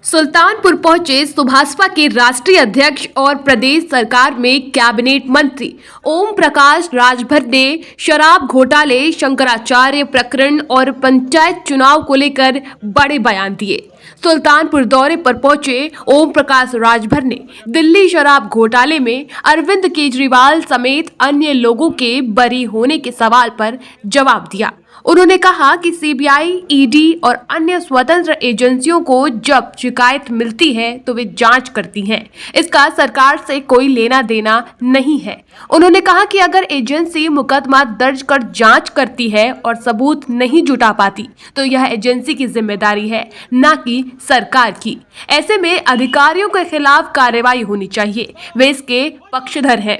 सुल्तानपुर पहुंचे सुभाषपा के राष्ट्रीय अध्यक्ष और प्रदेश सरकार में कैबिनेट मंत्री ओम प्रकाश राजभर ने शराब घोटाले, शंकराचार्य प्रकरण और पंचायत चुनाव को लेकर बड़े बयान दिए। सुल्तानपुर दौरे पर पहुंचे ओम प्रकाश राजभर ने दिल्ली शराब घोटाले में अरविंद केजरीवाल समेत अन्य लोगों के बरी होने के सवाल पर जवाब दिया। उन्होंने कहा कि सीबीआई, ईडी और अन्य स्वतंत्र एजेंसियों को जब शिकायत मिलती है तो वे जांच करती हैं। इसका सरकार से कोई लेना देना नहीं है। उन्होंने कहा कि अगर एजेंसी मुकदमा दर्ज कर जांच करती है और सबूत नहीं जुटा पाती तो यह एजेंसी की जिम्मेदारी है, न कि सरकार की। ऐसे में अधिकारियों के खिलाफ कार्रवाई होनी चाहिए, वे इसके पक्षधर हैं।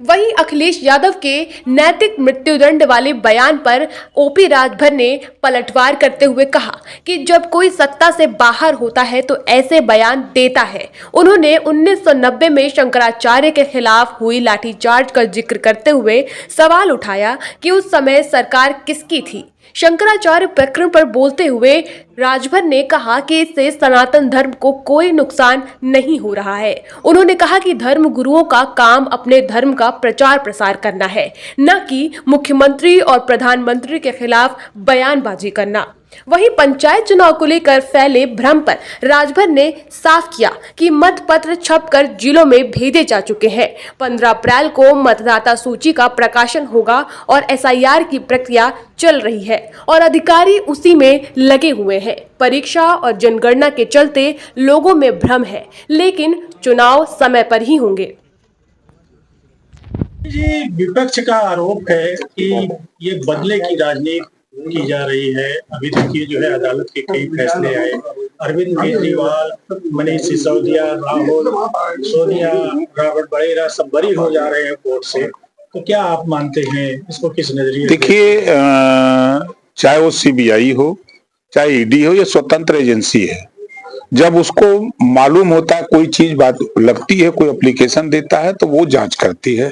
वहीं अखिलेश यादव के नैतिक मृत्युदंड वाले बयान पर ओपी राजभर ने पलटवार करते हुए कहा कि जब कोई सत्ता से बाहर होता है तो ऐसे बयान देता है। उन्होंने 1990 में शंकराचार्य के खिलाफ हुई लाठीचार्ज का जिक्र करते हुए सवाल उठाया कि उस समय सरकार किसकी थी। शंकराचार्य प्रकरण पर बोलते हुए राजभर ने कहा कि इससे सनातन धर्म को कोई नुकसान नहीं हो रहा है। उन्होंने कहा कि धर्म गुरुओं का काम अपने धर्म का प्रचार प्रसार करना है, न कि मुख्यमंत्री और प्रधानमंत्री के खिलाफ बयानबाजी करना। वहीं पंचायत चुनाव को लेकर फैले भ्रम पर राजभर ने साफ किया कि मत पत्र छपकर जिलों में भेजे जा चुके हैं। 15 अप्रैल को मतदाता सूची का प्रकाशन होगा और एसआईआर की प्रक्रिया चल रही है और अधिकारी उसी में लगे हुए हैं। परीक्षा और जनगणना के चलते लोगों में भ्रम है, लेकिन चुनाव समय पर ही होंगे। जी, विपक्ष का आरोप है कि ये बदले की राजनीति की जा रही है। अभी देखिए जो है अदालत के कई फैसले आए। अरविंद केजरीवाल, मनीष सिसोदिया, राहुल, सोनिया, रॉबर्ट वडेरा सब बरी हो जा रहे हैं कोर्ट से। तो क्या आप मानते हैं इसको, किस नजरिए? देखिए, चाहे वो सीबीआई हो, चाहे ईडी हो, या स्वतंत्र एजेंसी है, जब उसको मालूम होता है कोई चीज बात लगती है, कोई एप्लीकेशन देता है तो वो जांच करती है।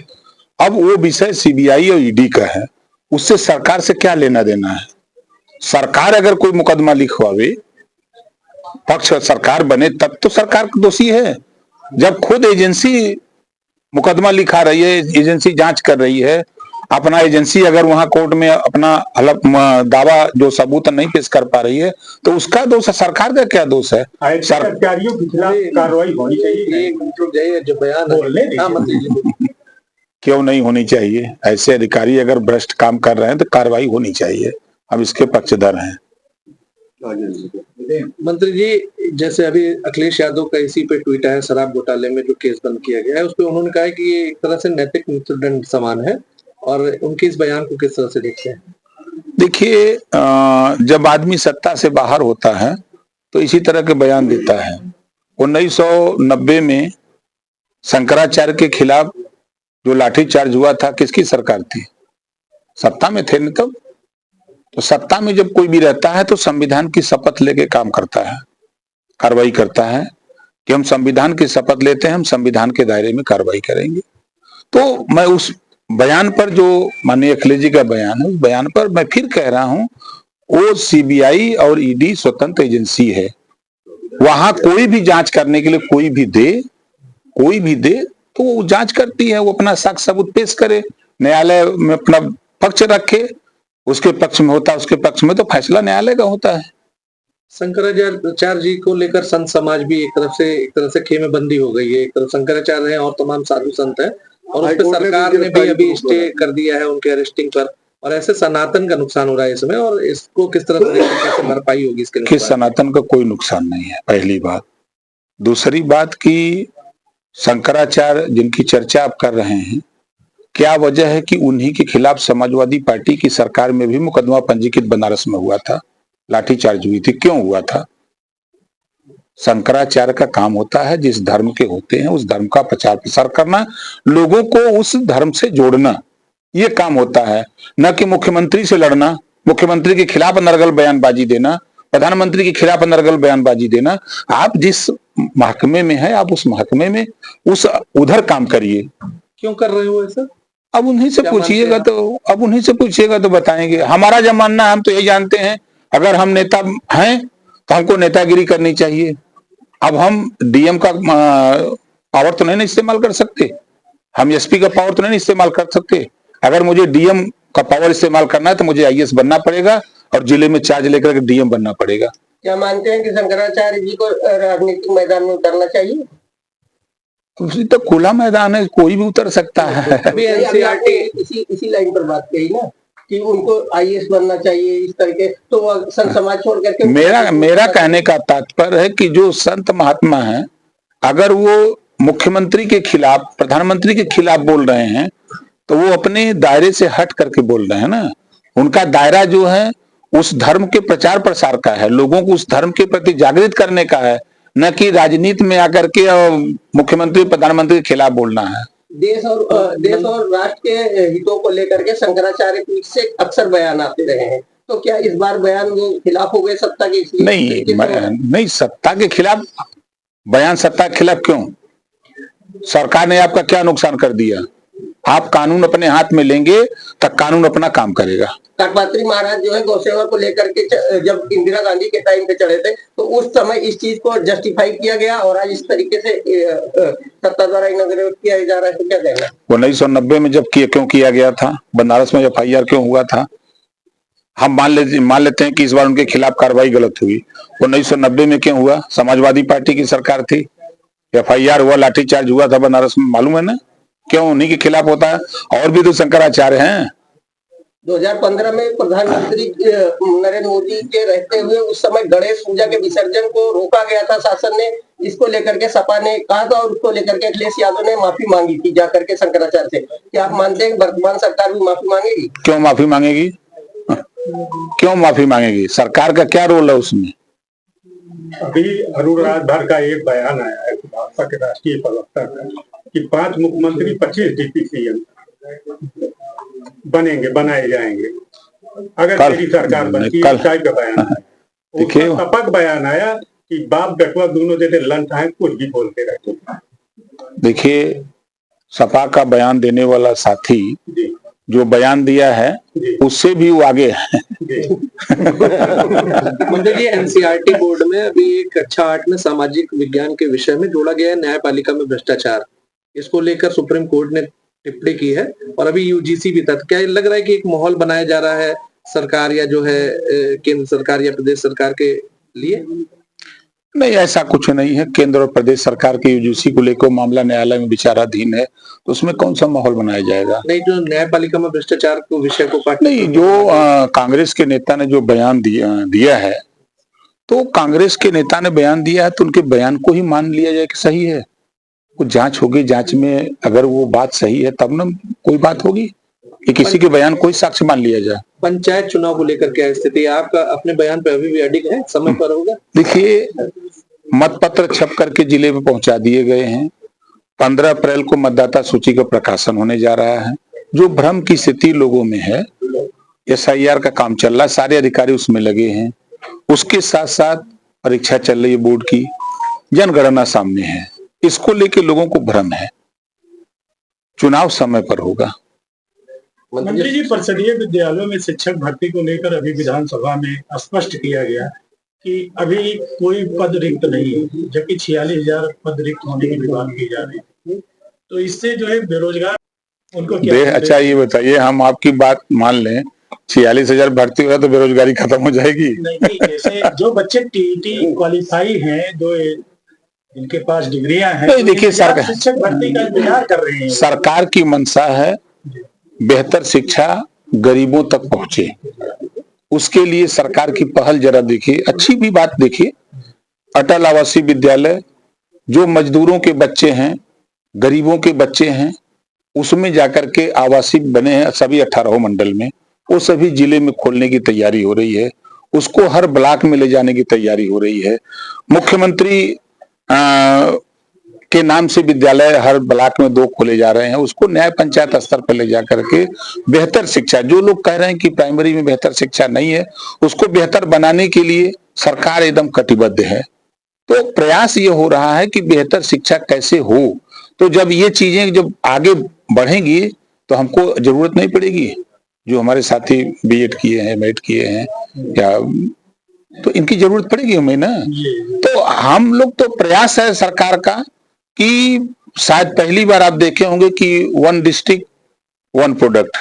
अब वो विषय सीबीआई और ईडी का है, उससे सरकार से क्या लेना देना है। सरकार अगर कोई मुकदमा लिखवावे, पक्ष सरकार बने, तब तो सरकार दोषी है। जब खुद एजेंसी मुकदमा लिखा रही है, एजेंसी जांच कर रही है, अपना एजेंसी अगर वहां कोर्ट में अपना दावा जो सबूत नहीं पेश कर पा रही है तो उसका दोष है, सरकार का क्या दोष है। अधिकारियों के खिलाफ कार्रवाई होनी चाहिए। जो बयान क्यों नहीं होनी चाहिए? ऐसे अधिकारी अगर भ्रष्ट काम कर रहे हैं तो कार्रवाई होनी चाहिए। हम इसके पक्षधर हैं। मंत्री जी, जैसे अभी अखिलेश यादव का इसी पे ट्वीट है, शराब घोटाले में जो केस बंद किया गया है उस पर उन्होंने कहा है कि ये एक तरह से नैतिक मृत्युदंड समान है, और उनके इस बयान को किस तरह से देखते हैं? देखिए, जब आदमी सत्ता से बाहर होता है तो इसी तरह के बयान देता है। 1990 में शंकराचार्य के खिलाफ जो लाठीचार्ज हुआ था, किसकी सरकार थी? सत्ता में थे नहीं तब। तो सत्ता में जब कोई भी रहता है तो संविधान की शपथ लेके काम करता है, कार्रवाई करता है कि हम संविधान की शपथ लेते हैं, हम संविधान के दायरे में कार्रवाई करेंगे। तो मैं उस बयान पर, जो माननीय अखिलेश जी का बयान है, उस बयान पर मैं फिर कह रहा हूं, वो सीबीआई और ईडी स्वतंत्र एजेंसी है। वहां कोई भी जांच करने के लिए कोई भी दे तो वो जांच करती है, वो अपना साक्ष्य सबूत पेश करे, न्यायालय में अपना पक्ष रखे, उसके पक्ष में होता है, उसके पक्ष में तो फैसला न्यायालय का होता है। शंकराचार्य जी को लेकर संत समाज भी एक तरह से खेमेबंदी हो गई है। एक तरफ शंकराचार्य हैं और तमाम साधु संत हैं, और उस पर सरकार ने भी अभी स्टे कर दिया है उनके अरेस्टिंग पर, और ऐसे सनातन का नुकसान हो रहा है इसमें, और इसको किस तरह से कैसे भरपाई होगी इसके? किस सनातन का कोई नुकसान नहीं है, पहली बात। दूसरी बात की शंकराचार्य जिनकी चर्चा आप कर रहे हैं, क्या वजह है कि उन्हीं के खिलाफ समाजवादी पार्टी की सरकार में भी मुकदमा पंजीकृत बनारस में हुआ था, लाठीचार्ज हुई थी? क्यों हुआ था? शंकराचार्य का काम होता है, जिस धर्म के होते हैं उस धर्म का प्रचार प्रसार करना, लोगों को उस धर्म से जोड़ना, ये काम होता है। न कि मुख्यमंत्री से लड़ना, मुख्यमंत्री के खिलाफ अनर्गल बयानबाजी देना, प्रधानमंत्री के खिलाफ अनर्गल बयानबाजी देना। आप जिस महकमे में है, आप उस महकमे में उधर काम करिए। क्यों कर रहे हो ऐसा? अब उन्हीं से पूछिएगा तो बताएंगे। हमारा जब मानना है, हम तो यही जानते हैं, अगर हम नेता हैं तो हमको नेतागिरी करनी चाहिए। अब हम डीएम का पावर तो नहीं इस्तेमाल कर सकते, हम एसपी का पावर तो नहीं इस्तेमाल कर सकते। अगर मुझे डीएम का पावर इस्तेमाल करना है तो मुझे आईएएस बनना पड़ेगा और जिले में चार्ज लेकर के डीएम बनना पड़ेगा। क्या मानते हैं कि शंकराचार्य जी को राजनीतिक मैदान में उतरना चाहिए? तो खुला मैदान है, कोई भी उतर सकता है। अभी एनसीईआरटी इसी लाइन पर बात कही ना कि उनको आईएएस बनना चाहिए, इस तरह के, तो वो संत समाज छोड़ करके मेरा कहने का तात्पर्य है कि जो संत महात्मा हैं, अगर वो मुख्यमंत्री के खिलाफ, प्रधानमंत्री के खिलाफ बोल रहे हैं तो वो अपने दायरे से हट करके बोल रहे हैं ना। उनका दायरा जो है उस धर्म के प्रचार प्रसार का है, लोगों को उस धर्म के प्रति जागृत करने का है, न कि राजनीति में आकर के मुख्यमंत्री प्रधानमंत्री के खिलाफ बोलना है। देश और राष्ट्र के हितों को लेकर के शंकराचार्य पीठ से अक्सर बयान आते रहे हैं, तो क्या इस बार बयान वो खिलाफ हो गए सत्ता के? नहीं, सत्ता के खिलाफ बयान, सत्ता के खिलाफ क्यों? सरकार ने आपका क्या नुकसान कर दिया? आप कानून अपने हाथ में लेंगे तब कानून अपना काम करेगा। काकपात्री महाराज जो है गौसेवा को लेकर के जब इंदिरा गांधी के टाइम पे चढ़े थे तो उस समय इस चीज को जस्टिफाई किया गया और आज इस तरीके से सत्ता द्वारा इनॉग्रेट किया जा रहा है, तो क्या कहना? 1990 में जब क्यों किया गया था? बनारस में एफआईआर क्यों हुआ था? हम मान लेते हैं कि इस बार उनके खिलाफ कार्रवाई गलत हुई। 1990 में क्यों हुआ? समाजवादी पार्टी की सरकार थी, एफआईआर हुआ, लाठीचार्ज हुआ था बनारस में, मालूम है ना? क्यों उन्हीं के खिलाफ होता है? और भी तो शंकराचार्य हैं। 2015 में प्रधानमंत्री नरेंद्र मोदी के रहते हुए उस समय गणेश पूजा के विसर्जन को रोका गया था शासन ने, इसको लेकर के सपा ने कहा था और उसको लेकर के अखिलेश यादव ने माफी मांगी थी जाकर के शंकराचार्य से। क्या आप मानते हैं वर्तमान सरकार भी माफी मांगेगी? क्यों माफी मांगेगी? क्यों माफी मांगेगी? सरकार का क्या रोल है उसमें? अभी अरुण राजभर का एक बयान आया है भाजपा के राष्ट्रीय प्रवक्ता का कि 5 मुख्यमंत्री 25 डिप्टी सीएम बनाए जाएंगे अगर मेरी सरकार बनती है। टाइप का बयान आया, सपक बयान आया कि बाप बेटवा दोनों जैसे लंच है, कुछ भी बोलते रहते। देखिए, सपा का बयान देने वाला साथी जो बयान दिया है उससे भी वो आगे है। मंडल जी, एनसीईआरटी बोर्ड में अभी एक कक्षा 8 में सामाजिक विज्ञान के विषय में जोड़ा गया है न्यायपालिका में भ्रष्टाचार। इसको लेकर सुप्रीम कोर्ट ने टिप्पणी की है और अभी यूजीसी भी था। क्या लग रहा है कि एक माहौल बनाया जा रहा है सरकार या जो है केंद्र सरकार या प्रदेश सरकार के लिए? नहीं, ऐसा कुछ नहीं है। केंद्र और प्रदेश सरकार के यूजीसी को लेकर मामला न्यायालय में विचाराधीन है, तो उसमें कौन सा माहौल बनाया जाएगा? नहीं, जो न्यायपालिका में भ्रष्टाचार को विषय को नहीं, जो कांग्रेस के नेता ने जो बयान दिया है, तो कांग्रेस के नेता ने बयान दिया है तो उनके बयान को ही मान लिया जाए कि सही है। कुछ जांच होगी, जांच में अगर वो बात सही है तब ना कोई बात होगी कि किसी के बयान को ही साक्ष्य मान लिया जाए। पंचायत चुनाव को लेकर क्या स्थिति है आपका? अपने बयान पे अभी भी अडिग है, समय पर होगा? देखिए, मत पत्र छप करके जिले में पहुंचा दिए गए हैं। 15 अप्रैल को मतदाता सूची का प्रकाशन होने जा रहा है। जो भ्रम की स्थिति लोगों में है, एसआईआर का काम चल रहा है, सारे अधिकारी उसमें लगे हैं। उसके साथ साथ परीक्षा चल रही है बोर्ड की, जनगणना सामने है, इसको लेके लोगों को भ्रम है। चुनाव समय पर होगा। मंत्री जी, परिषदीय विद्यालयों में शिक्षक भर्ती को लेकर अभी विधानसभा में स्पष्ट किया गया कि अभी कोई पद रिक्त नहीं है, जबकि 46,000 पद रिक्त होने की भी बात की जा रही है। तो इससे जो है बेरोजगार उनको क्या? अच्छा, ये बताइए, हम आपकी बात मान लें 46,000 भर्ती हो रहा तो बेरोजगारी खत्म हो जाएगी? नहीं, जैसे जो बच्चे टीईटी क्वालिफाई हैं, जो इनके पास डिग्रियां हैं, नहीं, देखिए, सरकार शिक्षक भर्ती का इंतजार कर रहे हैं। सरकार की मंशा है बेहतर शिक्षा गरीबों तक पहुंचे। उसके लिए सरकार की पहल जरा देखिए, अच्छी भी बात देखिए। अटल आवासीय विद्यालय जो मजदूरों के बच्चे हैं, गरीबों के बच्चे हैं, उसमें जाकर के आवासीय बने हैं सभी 18 मंडल में। वो सभी जिले में खोलने की तैयारी हो रही है, उसको हर ब्लॉक में ले जाने की तैयारी हो रही है। मुख्यमंत्री के नाम से विद्यालय हर ब्लॉक में 2 खोले जा रहे हैं। उसको न्याय पंचायत स्तर पर ले जाकर के बेहतर शिक्षा, जो लोग कह रहे हैं कि प्राइमरी में बेहतर शिक्षा नहीं है, उसको बेहतर बनाने के लिए सरकार एकदम कटिबद्ध है। तो प्रयास ये हो रहा है कि बेहतर शिक्षा कैसे हो। तो जब ये चीजें जब आगे बढ़ेंगी तो हमको जरूरत नहीं पड़ेगी, जो हमारे साथी बीएड किए हैं, एमएड किए हैं या तो इनकी जरूरत पड़ेगी हमें ना। तो हम लोग तो प्रयास है सरकार का कि शायद पहली बार आप देखे होंगे कि 1 डिस्ट्रिक्ट 1 प्रोडक्ट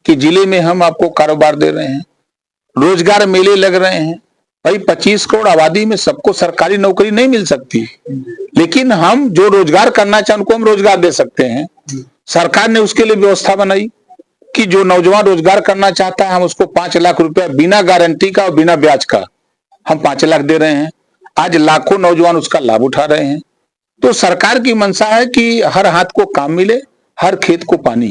कि जिले में हम आपको कारोबार दे रहे हैं, रोजगार मेले लग रहे हैं। भाई 25 करोड़ आबादी में सबको सरकारी नौकरी नहीं मिल सकती, लेकिन हम जो रोजगार करना चाहे उनको हम रोजगार दे सकते हैं। सरकार ने उसके लिए व्यवस्था बनाई कि जो नौजवान रोजगार करना चाहता है हम उसको 5 लाख रुपया बिना गारंटी का और बिना ब्याज का हम 5 लाख दे रहे हैं। आज लाखों नौजवान उसका लाभ उठा रहे हैं। तो सरकार की मंशा है कि हर हाथ को काम मिले, हर खेत को पानी,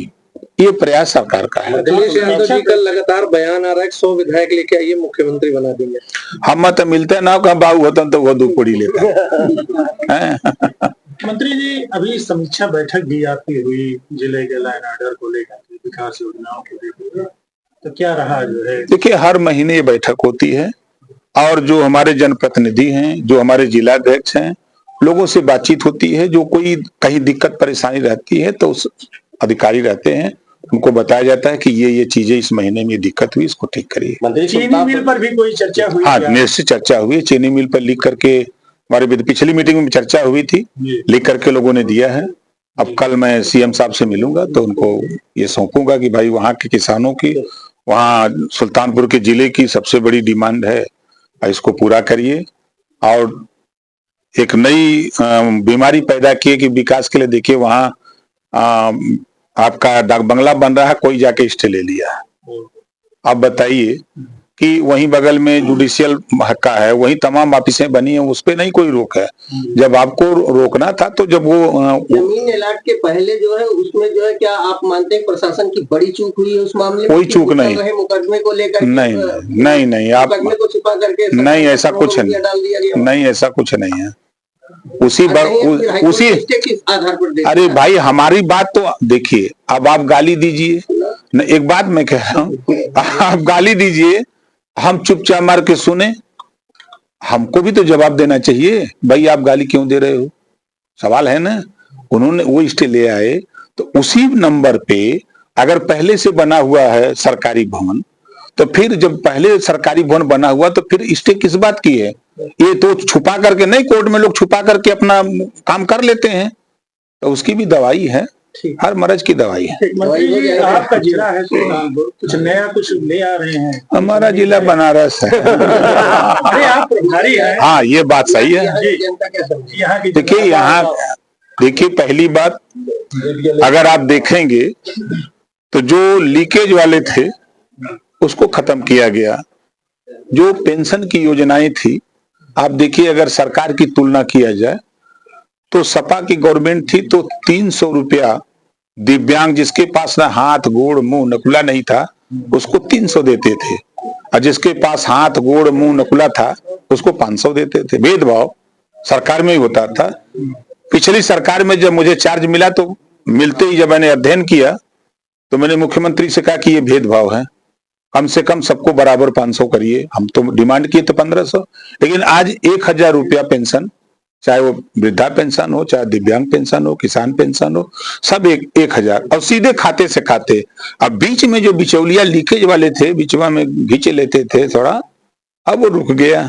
ये प्रयास सरकार का है। अखिलेश यादव जी का लगातार बयान आ रहा है 100 विधायक लेके आइए मुख्यमंत्री बना देंगे। हम तो मिलते ना कहा बाबू होता तो वो दूध पड़ी लेता है। मंत्री जी, अभी समीक्षा बैठक भी आपकी हुई जिले के लाइन ऑर्डर को लेकर, विकास योजनाओं को लेकर, तो क्या रहा जो है? देखिए हर महीने ये बैठक होती है और जो हमारे जनप्रतिनिधि हैं, जो हमारे जिलाध्यक्ष हैं, लोगों से बातचीत होती है। जो कोई कहीं दिक्कत परेशानी रहती है तो उस अधिकारी रहते हैं, उनको बताया जाता है कि ये चीजें इस महीने में दिक्कत हुई, इसको ठीक करिए। चीनी मिल पर भी कोई चर्चा हुई? हाँ, निश्चित चर्चा हुई। चीनी मिल पर लिख करके हमारे पिछली मीटिंग में चर्चा हुई थी, लिख करके लोगों ने दिया है। अब कल मैं सीएम साहब से मिलूंगा तो उनको ये सौंपूंगा कि भाई वहाँ के किसानों की, वहाँ सुल्तानपुर के जिले की सबसे बड़ी डिमांड है, इसको पूरा करिए। और एक नई बीमारी पैदा की कि विकास के लिए देखिए वहाँ आपका डाक बंगला बन रहा है, कोई जाके स्टे ले लिया। आप बताइए कि वहीं बगल में जुडिशियल हक्का है, वहीं तमाम ऑफिसें बनी है, उस पे नहीं कोई रोक है। जब आपको रोकना था तो जब वो जमीन अलाट के पहले जो है उसमें जो है, क्या आप मानते हैं प्रशासन की बड़ी चूक हुई है उस मामले में? कोई चूक नहीं, मुकदमे को लेकर नहीं आप मुकदमे को छुपा करके नहीं, ऐसा कुछ नहीं, ऐसा कुछ नहीं है। उसी आधार पर अरे भाई हमारी बात तो देखिए, अब आप गाली दीजिए न, एक बात मैं कह रहा हूँ, आप गाली दीजिए, हम चुपचाप मार के सुने, हमको भी तो जवाब देना चाहिए। भाई आप गाली क्यों दे रहे हो, सवाल है ना। उन्होंने वो स्टे ले आए तो उसी नंबर पे अगर पहले से बना हुआ है सरकारी भवन, तो फिर जब पहले सरकारी भवन बना हुआ तो फिर स्टे किस बात की है? ये तो छुपा करके नहीं, कोर्ट में लोग छुपा करके अपना काम कर लेते हैं, तो उसकी भी दवाई है, हर मर्ज की दवाई है। मंत्री जी, आपका जिला है सुल्तानपुर, कुछ नया कुछ ले आ रहे हैं? हमारा जिला बनारस है। अरे आप प्रभारी हैं। हाँ, ये बात सही है। यहाँ की देखिए पहली बात, अगर आप देखेंगे तो जो लीकेज वाले थे उसको खत्म किया गया। जो पेंशन की योजनाएं थी, आप देखिए अगर सरकार की तुलना किया जाए तो सपा की गवर्नमेंट थी तो 300 रुपया दिव्यांग, जिसके पास ना हाथ गोड़ मुंह नकुला नहीं था उसको 300 देते थे, और जिसके पास हाथ गोड़ मुंह नकुला था उसको 500 देते थे। भेदभाव सरकार में ही होता था। पिछली सरकार में जब मुझे चार्ज मिला तो मिलते ही जब मैंने अध्ययन किया तो मैंने मुख्यमंत्री से कहा कि ये भेदभाव है, कम से कम सबको बराबर 500 करिए। हम तो डिमांड किए थे 1500, लेकिन आज 1000 रुपया पेंशन, चाहे वो वृद्धा पेंशन हो, चाहे दिव्यांग पेंशन हो, किसान पेंशन हो, सब 1000 और सीधे खाते से खाते। अब बीच में जो बिचौलिया लीकेज वाले थे, बीचवा में घींचे लेते थे थोड़ा, अब वो रुक गया।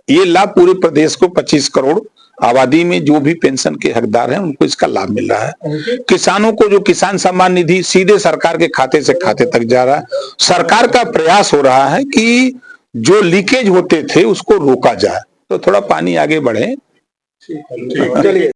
ये लाभ पूरे प्रदेश को 25 करोड़ आबादी में जो भी पेंशन के हकदार हैं उनको इसका लाभ मिल रहा है। किसानों को जो किसान सम्मान निधि सीधे सरकार के खाते से खाते तक जा रहा है। सरकार का प्रयास हो रहा है कि जो लीकेज होते थे उसको रोका जाए, तो थोड़ा पानी आगे बढ़े। चलिए।